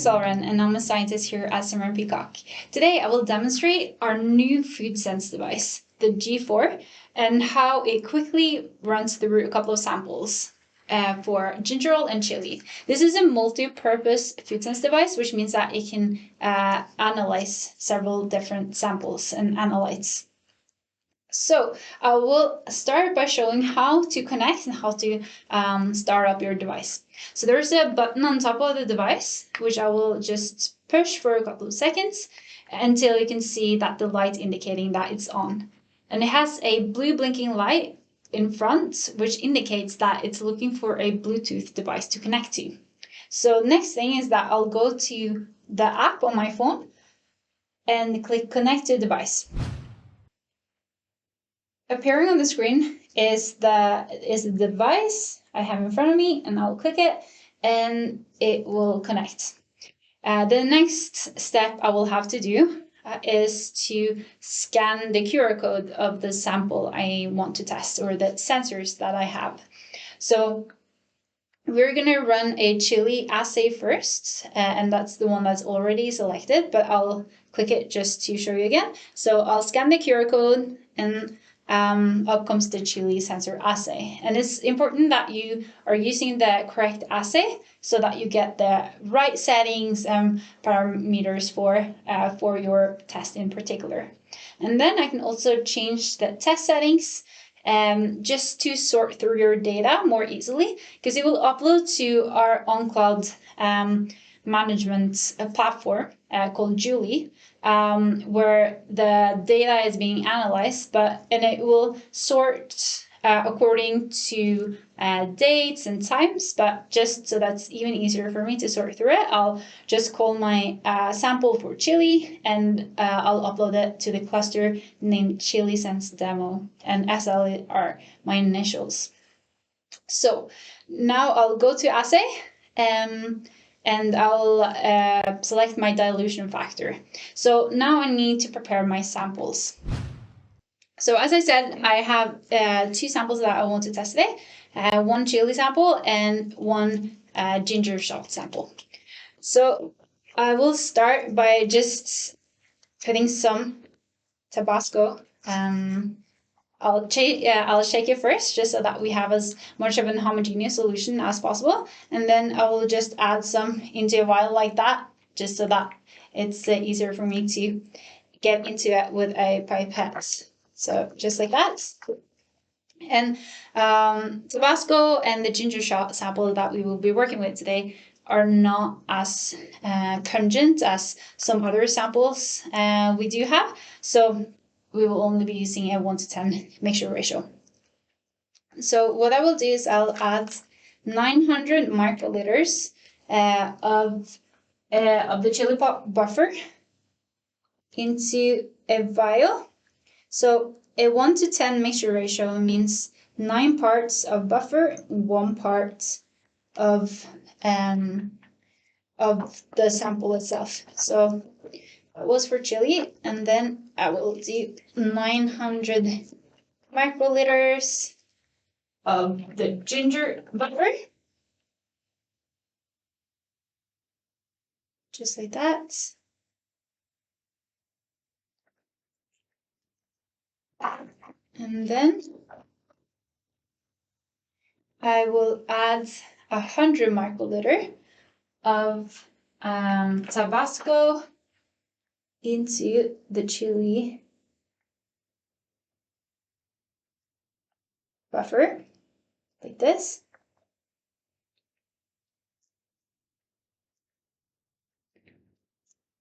Lauren, and I'm a scientist here at Simran Peacock. Today I will demonstrate our new food sense device, the G4, and how it quickly runs through a couple of samples for ginger ale and chili. This is a multi-purpose food sense device, which means that it can analyze several different samples and analytes. So I will start by showing how to connect and how to start up your device. So there's a button on top of the device, which I will just push for a couple of seconds until you can see that the light indicating that it's on. And it has a blue blinking light in front, which indicates that it's looking for a Bluetooth device to connect to. So next thing is that I'll go to the app on my phone and click connect to device. Appearing on the screen is the device I have in front of me, and I'll click it and it will connect. The next step I will have to do is to scan the QR code of the sample I want to test, or the sensors that I have. So we're going to run a chili assay first, and that's the one that's already selected, but I'll click it just to show you again. So I'll scan the QR code, and up comes the chili sensor assay. And it's important that you are using the correct assay so that you get the right settings and parameters for your test in particular. And then I can also change the test settings just to sort through your data more easily, because it will upload to our on-cloud management platform called Julie, where the data is being analyzed, and it will sort according to dates and times. But just so that's even easier for me to sort through it, I'll just call my sample for chili, and I'll upload it to the cluster named Chili Sense Demo, and SL are my initials. So now I'll go to Assay, and I'll select my dilution factor. So now I need to prepare my samples. So as I said, I have two samples that I want to test today. One chili sample and one ginger shot sample. So I will start by just putting some Tabasco. I'll shake it first, just so that we have as much of an homogeneous solution as possible. And then I will just add some into a vial like that, just so that it's easier for me to get into it with a pipette. So just like that. And Tabasco and the ginger shot sample that we will be working with today are not as pungent as some other samples we do have. So we will only be using a 1:10 mixture ratio. So what I will do is I'll add 900 microliters of the chili buffer into a vial. So a 1:10 mixture ratio means 9 parts of buffer, 1 part of the sample itself. So that was for chili, and then I will do 900 microliters of the ginger buffer. Just like that. And then I will add 100 microliter of Tabasco into the chili buffer, like this.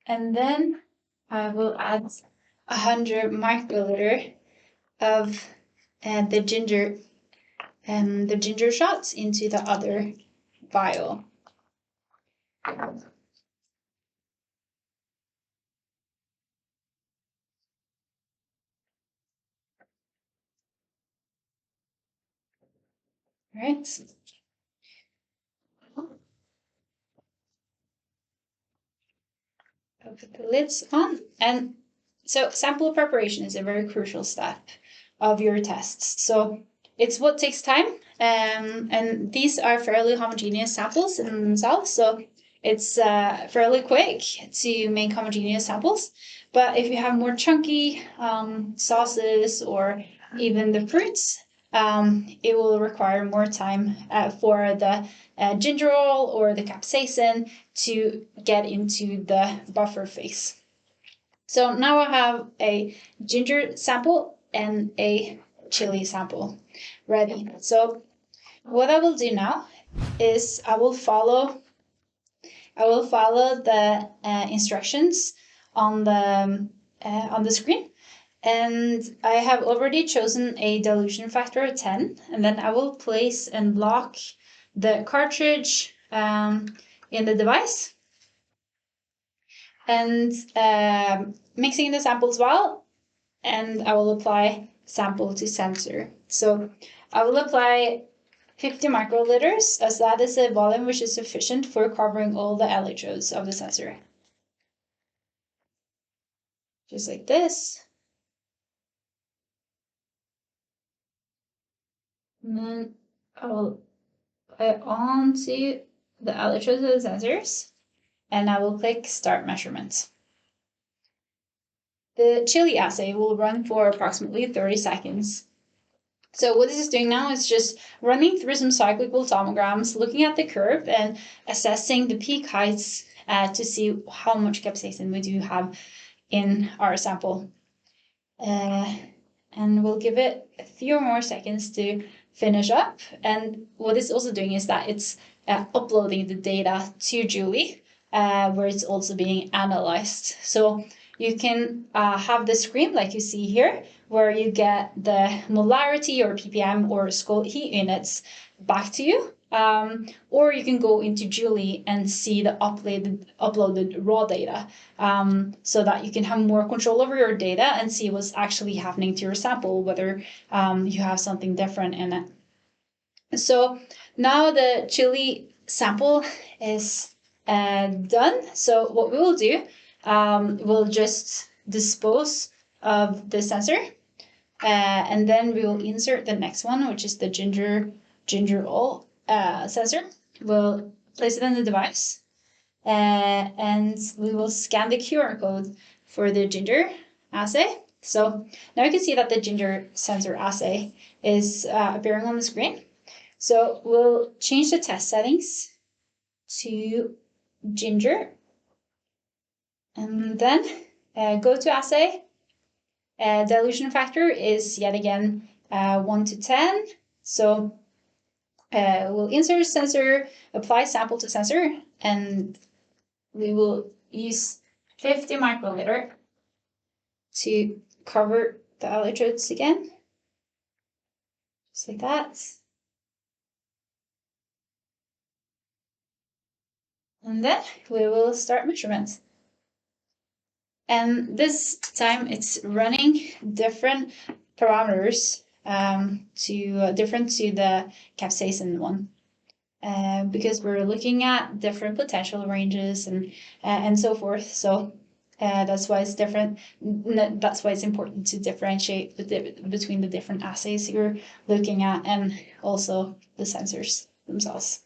And then I will add 100 microliter of the ginger shots into the other vial. Right. I'll put the lids on. And so sample preparation is a very crucial step of your tests. So it's what takes time, and these are fairly homogeneous samples in themselves, so it's fairly quick to make homogeneous samples. But if you have more chunky sauces or even the fruits, it will require more time for the gingerol or the capsaicin to get into the buffer phase. So now I have a ginger sample and a chili sample ready. So what I will do now is I will follow the instructions on the screen, and I have already chosen a dilution factor of 10, and then I will place and lock the cartridge in the device, and mixing the samples well, and I will apply sample to sensor. So I will apply 50 microliters, as that is a volume which is sufficient for covering all the electrodes of the sensor. Just like this. And then I will apply it onto the electrodes of the sensors, and I will click Start Measurement. The chili assay will run for approximately 30 seconds. So what this is doing now is just running through some cyclical tomograms, looking at the curve and assessing the peak heights to see how much capsaicin we do have in our sample. And we'll give it a few more seconds to finish up. And what it's also doing is that it's uploading the data to Julie, where it's also being analyzed. So you can have the screen like you see here, where you get the molarity or ppm or skull heat units back to you. Or you can go into Julie and see the uploaded raw data, so that you can have more control over your data and see what's actually happening to your sample, whether you have something different in it. So now the chili sample is done. So what we will do, we'll just dispose of the sensor, and then we will insert the next one, which is the gingerol sensor. We'll place it in the device, and we will scan the QR code for the ginger assay. So now you can see that the ginger sensor assay is appearing on the screen. So we'll change the test settings to ginger, and then go to assay. Dilution factor is yet again 1 to 10. So we'll insert sensor, apply sample to sensor, and we will use 50 microliter to cover the electrodes again, just like that. And then we will start measurements. And this time it's running different parameters different to the capsaicin one, because we're looking at different potential ranges and so forth. So that's why it's different. That's why it's important to differentiate between the different assays you're looking at and also the sensors themselves.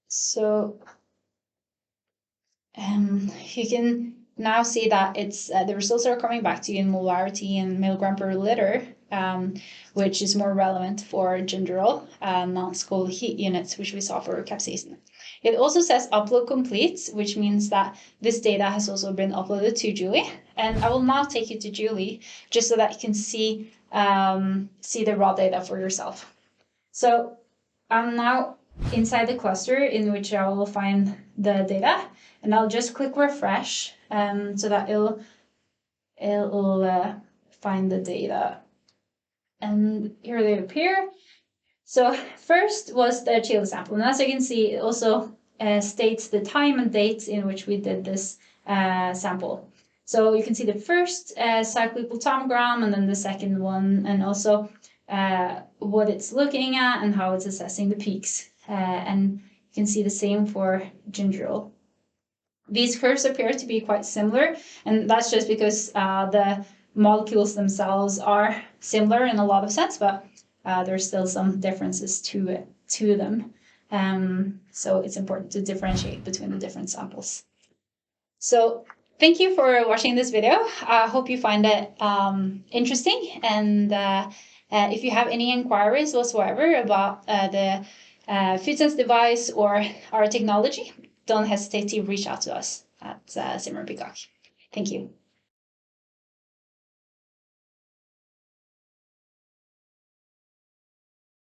So you can now see that it's the results are coming back to you in molarity and milligram per liter, which is more relevant for gingerol, not skull heat units, which we saw for capsaicin. It also says upload complete, which means that this data has also been uploaded to Julie. And I will now take you to Julie just so that you can see the raw data for yourself. So I'm now inside the cluster in which I will find the data, and I'll just click refresh so that it'll find the data. And here they appear. So first was the chili sample, and as you can see, it also states the time and date in which we did this sample. So you can see the first cyclical tomogram, and then the second one, and also what it's looking at and how it's assessing the peaks. And you can see the same for gingerol. These curves appear to be quite similar, and that's just because the molecules themselves are similar in a lot of sense, but there's still some differences to them. So it's important to differentiate between the different samples. So thank you for watching this video. I hope you find it interesting. And if you have any inquiries whatsoever about the food sense device or our technology, don't hesitate to reach out to us at Simmer Peacock. Thank you.